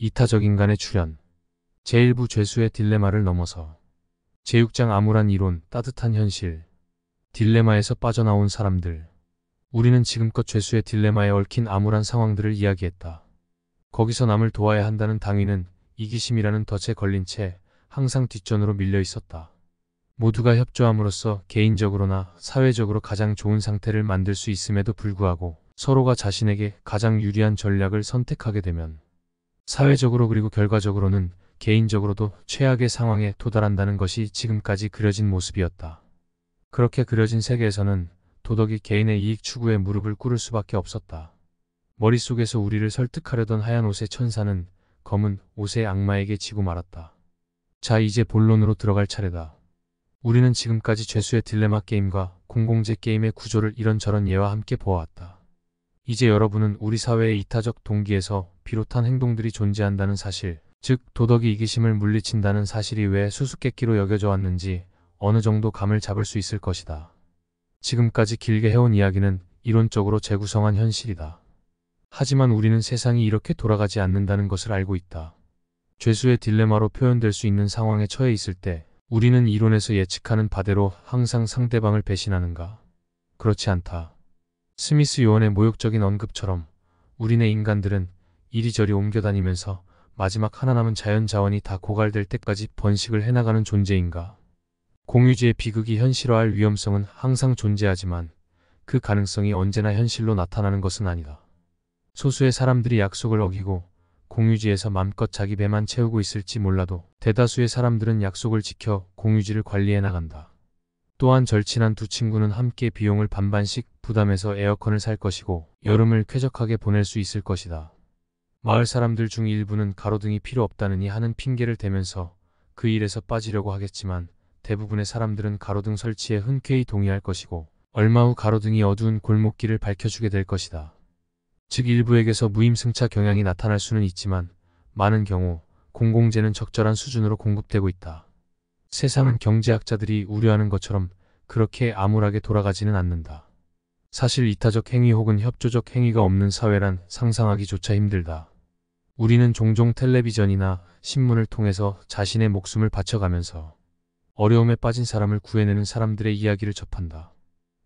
이타적 인간의 출현. 제1부 죄수의 딜레마를 넘어서. 제6장 암울한 이론, 따뜻한 현실. 딜레마에서 빠져나온 사람들. 우리는 지금껏 죄수의 딜레마에 얽힌 암울한 상황들을 이야기했다. 거기서 남을 도와야 한다는 당위는 이기심이라는 덫에 걸린 채 항상 뒷전으로 밀려 있었다. 모두가 협조함으로써 개인적으로나 사회적으로 가장 좋은 상태를 만들 수 있음에도 불구하고 서로가 자신에게 가장 유리한 전략을 선택하게 되면 사회적으로 그리고 결과적으로는 개인적으로도 최악의 상황에 도달한다는 것이 지금까지 그려진 모습이었다. 그렇게 그려진 세계에서는 도덕이 개인의 이익 추구에 무릎을 꿇을 수밖에 없었다. 머릿속에서 우리를 설득하려던 하얀 옷의 천사는 검은 옷의 악마에게 지고 말았다. 자, 이제 본론으로 들어갈 차례다. 우리는 지금까지 죄수의 딜레마 게임과 공공재 게임의 구조를 이런저런 예와 함께 보아왔다. 이제 여러분은 우리 사회의 이타적 동기에서 비롯한 행동들이 존재한다는 사실, 즉 도덕이 이기심을 물리친다는 사실이 왜 수수께끼로 여겨져 왔는지 어느 정도 감을 잡을 수 있을 것이다. 지금까지 길게 해온 이야기는 이론적으로 재구성한 현실이다. 하지만 우리는 세상이 이렇게 돌아가지 않는다는 것을 알고 있다. 죄수의 딜레마로 표현될 수 있는 상황에 처해 있을 때 우리는 이론에서 예측하는 바대로 항상 상대방을 배신하는가? 그렇지 않다. 스미스 요원의 모욕적인 언급처럼 우리네 인간들은 이리저리 옮겨다니면서 마지막 하나 남은 자연자원이 다 고갈될 때까지 번식을 해나가는 존재인가? 공유지의 비극이 현실화할 위험성은 항상 존재하지만 그 가능성이 언제나 현실로 나타나는 것은 아니다. 소수의 사람들이 약속을 어기고 공유지에서 맘껏 자기 배만 채우고 있을지 몰라도 대다수의 사람들은 약속을 지켜 공유지를 관리해 나간다. 또한 절친한 두 친구는 함께 비용을 반반씩 부담해서 에어컨을 살 것이고 여름을 쾌적하게 보낼 수 있을 것이다. 마을 사람들 중 일부는 가로등이 필요 없다느니 하는 핑계를 대면서 그 일에서 빠지려고 하겠지만 대부분의 사람들은 가로등 설치에 흔쾌히 동의할 것이고 얼마 후 가로등이 어두운 골목길을 밝혀주게 될 것이다. 즉 일부에게서 무임승차 경향이 나타날 수는 있지만 많은 경우 공공재는 적절한 수준으로 공급되고 있다. 세상은 경제학자들이 우려하는 것처럼 그렇게 암울하게 돌아가지는 않는다. 사실 이타적 행위 혹은 협조적 행위가 없는 사회란 상상하기조차 힘들다. 우리는 종종 텔레비전이나 신문을 통해서 자신의 목숨을 바쳐가면서 어려움에 빠진 사람을 구해내는 사람들의 이야기를 접한다.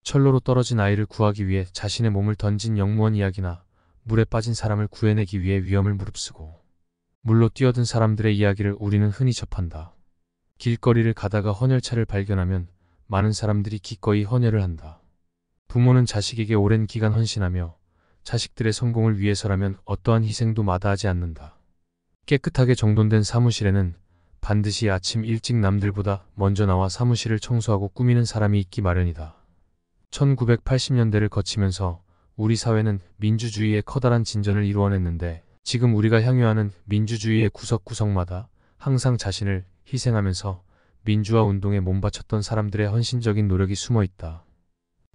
철로로 떨어진 아이를 구하기 위해 자신의 몸을 던진 영무원 이야기나 물에 빠진 사람을 구해내기 위해 위험을 무릅쓰고 물로 뛰어든 사람들의 이야기를 우리는 흔히 접한다. 길거리를 가다가 헌혈차를 발견하면 많은 사람들이 기꺼이 헌혈을 한다. 부모는 자식에게 오랜 기간 헌신하며 자식들의 성공을 위해서라면 어떠한 희생도 마다하지 않는다. 깨끗하게 정돈된 사무실에는 반드시 아침 일찍 남들보다 먼저 나와 사무실을 청소하고 꾸미는 사람이 있기 마련이다. 1980년대를 거치면서 우리 사회는 민주주의의 커다란 진전을 이루어냈는데 지금 우리가 향유하는 민주주의의 구석구석마다 항상 자신을 희생하면서 민주화 운동에 몸바쳤던 사람들의 헌신적인 노력이 숨어 있다.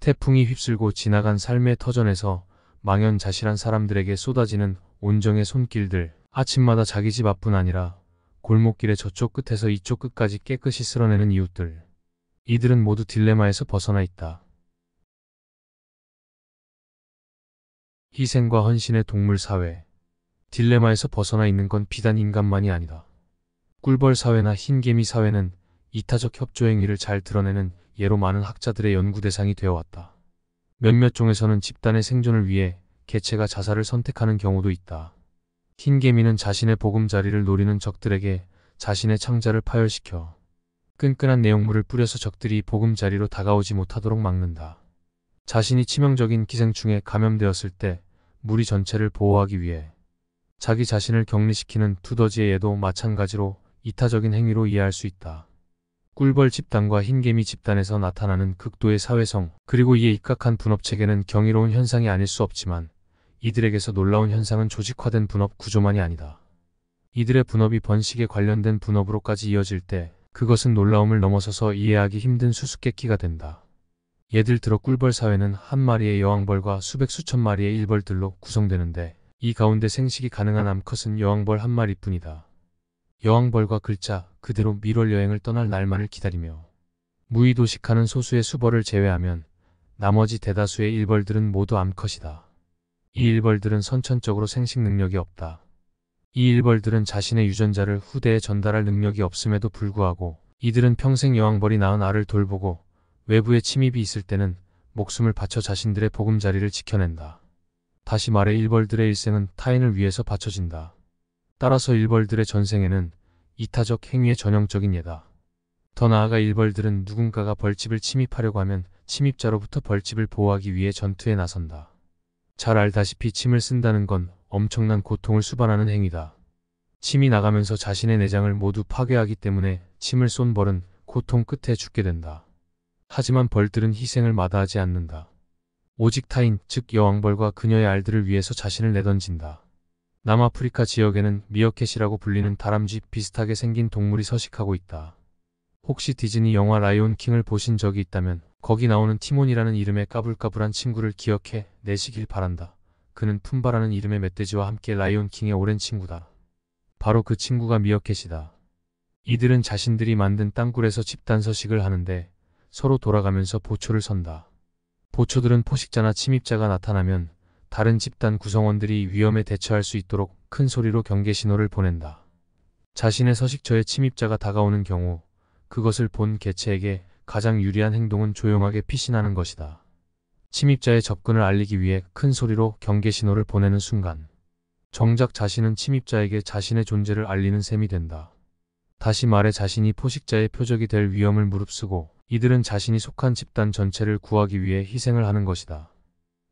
태풍이 휩쓸고 지나간 삶의 터전에서 망연자실한 사람들에게 쏟아지는 온정의 손길들, 아침마다 자기 집 앞뿐 아니라 골목길의 저쪽 끝에서 이쪽 끝까지 깨끗이 쓸어내는 이웃들. 이들은 모두 딜레마에서 벗어나 있다. 희생과 헌신의 동물 사회. 딜레마에서 벗어나 있는 건 비단 인간만이 아니다. 꿀벌 사회나 흰개미 사회는 이타적 협조 행위를 잘 드러내는 예로 많은 학자들의 연구 대상이 되어왔다. 몇몇 종에서는 집단의 생존을 위해 개체가 자살을 선택하는 경우도 있다. 흰개미는 자신의 보금자리를 노리는 적들에게 자신의 창자를 파열시켜 끈끈한 내용물을 뿌려서 적들이 보금자리로 다가오지 못하도록 막는다. 자신이 치명적인 기생충에 감염되었을 때 무리 전체를 보호하기 위해 자기 자신을 격리시키는 두더지의 예도 마찬가지로 이타적인 행위로 이해할 수 있다. 꿀벌 집단과 흰개미 집단에서 나타나는 극도의 사회성, 그리고 이에 입각한 분업체계는 경이로운 현상이 아닐 수 없지만 이들에게서 놀라운 현상은 조직화된 분업 구조만이 아니다. 이들의 분업이 번식에 관련된 분업으로까지 이어질 때 그것은 놀라움을 넘어서서 이해하기 힘든 수수께끼가 된다. 예를 들어 꿀벌 사회는 한 마리의 여왕벌과 수백 수천 마리의 일벌들로 구성되는데 이 가운데 생식이 가능한 암컷은 여왕벌 한 마리뿐이다. 여왕벌과 글자 그대로 밀월 여행을 떠날 날만을 기다리며 무의도식하는 소수의 수벌을 제외하면 나머지 대다수의 일벌들은 모두 암컷이다. 이 일벌들은 선천적으로 생식 능력이 없다. 이 일벌들은 자신의 유전자를 후대에 전달할 능력이 없음에도 불구하고 이들은 평생 여왕벌이 낳은 알을 돌보고 외부의 침입이 있을 때는 목숨을 바쳐 자신들의 보금자리를 지켜낸다. 다시 말해 일벌들의 일생은 타인을 위해서 바쳐진다. 따라서 일벌들의 전생에는 이타적 행위의 전형적인 예다. 더 나아가 일벌들은 누군가가 벌집을 침입하려고 하면 침입자로부터 벌집을 보호하기 위해 전투에 나선다. 잘 알다시피 침을 쓴다는 건 엄청난 고통을 수반하는 행위다. 침이 나가면서 자신의 내장을 모두 파괴하기 때문에 침을 쏜 벌은 고통 끝에 죽게 된다. 하지만 벌들은 희생을 마다하지 않는다. 오직 타인, 즉 여왕벌과 그녀의 알들을 위해서 자신을 내던진다. 남아프리카 지역에는 미어캣이라고 불리는 다람쥐 비슷하게 생긴 동물이 서식하고 있다. 혹시 디즈니 영화 라이온 킹을 보신 적이 있다면 거기 나오는 티몬이라는 이름의 까불까불한 친구를 기억해 내시길 바란다. 그는 푼바라는 이름의 멧돼지와 함께 라이온 킹의 오랜 친구다. 바로 그 친구가 미어캣이다. 이들은 자신들이 만든 땅굴에서 집단 서식을 하는데 서로 돌아가면서 보초를 선다. 보초들은 포식자나 침입자가 나타나면 다른 집단 구성원들이 위험에 대처할 수 있도록 큰 소리로 경계 신호를 보낸다. 자신의 서식처에 침입자가 다가오는 경우 그것을 본 개체에게 가장 유리한 행동은 조용하게 피신하는 것이다. 침입자의 접근을 알리기 위해 큰 소리로 경계 신호를 보내는 순간 정작 자신은 침입자에게 자신의 존재를 알리는 셈이 된다. 다시 말해 자신이 포식자의 표적이 될 위험을 무릅쓰고 이들은 자신이 속한 집단 전체를 구하기 위해 희생을 하는 것이다.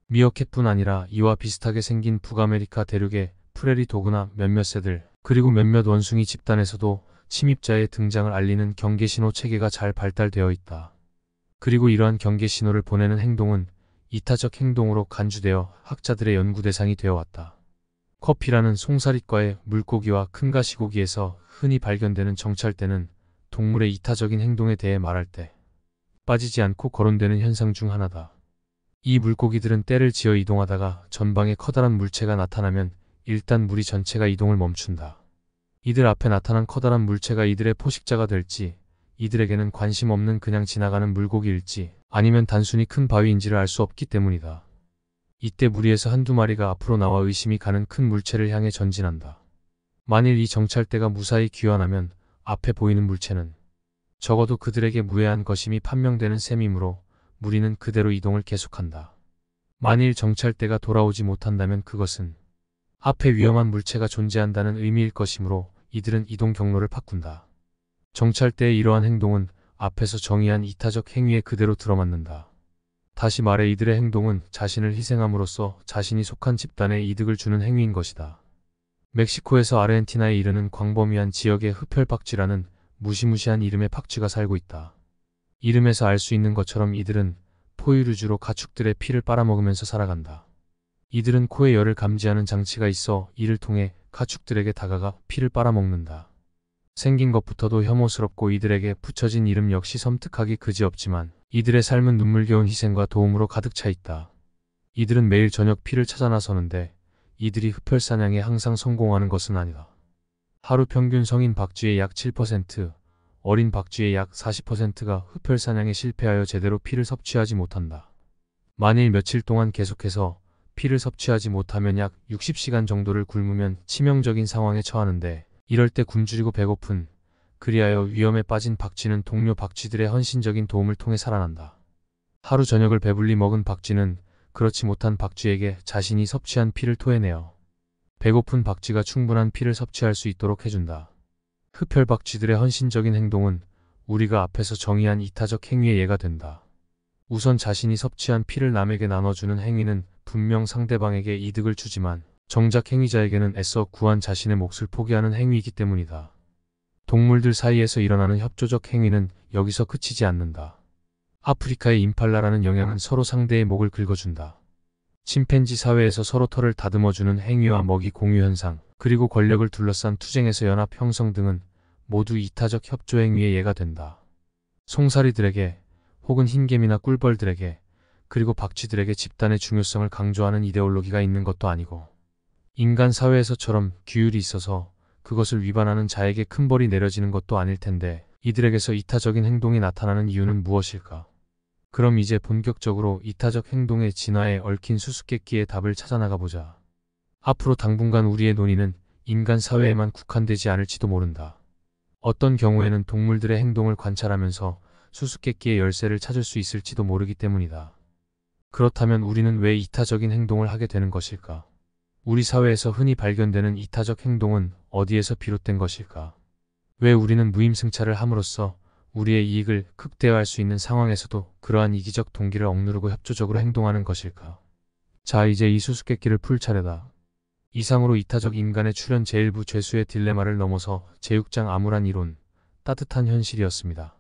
미어캣뿐 아니라 이와 비슷하게 생긴 북아메리카 대륙의 프레리 도그나 몇몇 새들 그리고 몇몇 원숭이 집단에서도 침입자의 등장을 알리는 경계신호 체계가 잘 발달되어 있다. 그리고 이러한 경계신호를 보내는 행동은 이타적 행동으로 간주되어 학자들의 연구 대상이 되어 왔다. 커피라는 송사리과의 물고기와 큰 가시고기에서 흔히 발견되는 정찰대는 동물의 이타적인 행동에 대해 말할 때 빠지지 않고 거론되는 현상 중 하나다. 이 물고기들은 떼를 지어 이동하다가 전방에 커다란 물체가 나타나면 일단 무리 전체가 이동을 멈춘다. 이들 앞에 나타난 커다란 물체가 이들의 포식자가 될지, 이들에게는 관심 없는 그냥 지나가는 물고기일지, 아니면 단순히 큰 바위인지를 알 수 없기 때문이다. 이때 무리에서 한두 마리가 앞으로 나와 의심이 가는 큰 물체를 향해 전진한다. 만일 이 정찰대가 무사히 귀환하면 앞에 보이는 물체는 적어도 그들에게 무해한 것임이 판명되는 셈이므로 무리는 그대로 이동을 계속한다. 만일 정찰대가 돌아오지 못한다면 그것은 앞에 위험한 물체가 존재한다는 의미일 것이므로 이들은 이동 경로를 바꾼다. 정찰대의 이러한 행동은 앞에서 정의한 이타적 행위에 그대로 들어맞는다. 다시 말해 이들의 행동은 자신을 희생함으로써 자신이 속한 집단에 이득을 주는 행위인 것이다. 멕시코에서 아르헨티나에 이르는 광범위한 지역에 흡혈박쥐라는 무시무시한 이름의 박쥐가 살고 있다. 이름에서 알 수 있는 것처럼 이들은 포유류주로 가축들의 피를 빨아먹으면서 살아간다. 이들은 코에 열을 감지하는 장치가 있어 이를 통해 가축들에게 다가가 피를 빨아먹는다. 생긴 것부터도 혐오스럽고 이들에게 붙여진 이름 역시 섬뜩하기 그지없지만 이들의 삶은 눈물겨운 희생과 도움으로 가득 차 있다. 이들은 매일 저녁 피를 찾아 나서는데 이들이 흡혈사냥에 항상 성공하는 것은 아니다. 하루 평균 성인 박쥐의 약 7%, 어린 박쥐의 약 40%가 흡혈사냥에 실패하여 제대로 피를 섭취하지 못한다. 만일 며칠 동안 계속해서 피를 섭취하지 못하면 약 60시간 정도를 굶으면 치명적인 상황에 처하는데 이럴 때 굶주리고 배고픈, 그리하여 위험에 빠진 박쥐는 동료 박쥐들의 헌신적인 도움을 통해 살아난다. 하루 저녁을 배불리 먹은 박쥐는 그렇지 못한 박쥐에게 자신이 섭취한 피를 토해내어 배고픈 박쥐가 충분한 피를 섭취할 수 있도록 해준다. 흡혈박쥐들의 헌신적인 행동은 우리가 앞에서 정의한 이타적 행위의 예가 된다. 우선 자신이 섭취한 피를 남에게 나눠주는 행위는 분명 상대방에게 이득을 주지만 정작 행위자에게는 애써 구한 자신의 몫을 포기하는 행위이기 때문이다. 동물들 사이에서 일어나는 협조적 행위는 여기서 그치지 않는다. 아프리카의 임팔라라는 영양은 서로 상대의 목을 긁어준다. 침팬지 사회에서 서로 털을 다듬어주는 행위와 먹이 공유 현상, 그리고 권력을 둘러싼 투쟁에서 연합 형성 등은 모두 이타적 협조 행위의 예가 된다. 송사리들에게 혹은 흰개미나 꿀벌들에게 그리고 박쥐들에게 집단의 중요성을 강조하는 이데올로기가 있는 것도 아니고 인간 사회에서처럼 규율이 있어서 그것을 위반하는 자에게 큰 벌이 내려지는 것도 아닐 텐데 이들에게서 이타적인 행동이 나타나는 이유는 무엇일까? 그럼 이제 본격적으로 이타적 행동의 진화에 얽힌 수수께끼의 답을 찾아나가 보자. 앞으로 당분간 우리의 논의는 인간 사회에만 국한되지 않을지도 모른다. 어떤 경우에는 동물들의 행동을 관찰하면서 수수께끼의 열쇠를 찾을 수 있을지도 모르기 때문이다. 그렇다면 우리는 왜 이타적인 행동을 하게 되는 것일까? 우리 사회에서 흔히 발견되는 이타적 행동은 어디에서 비롯된 것일까? 왜 우리는 무임승차를 함으로써 우리의 이익을 극대화할 수 있는 상황에서도 그러한 이기적 동기를 억누르고 협조적으로 행동하는 것일까? 자, 이제 이 수수께끼를 풀 차례다. 이상으로 이타적 인간의 출현 제1부 죄수의 딜레마를 넘어서 제6장 암울한 이론, 따뜻한 현실이었습니다.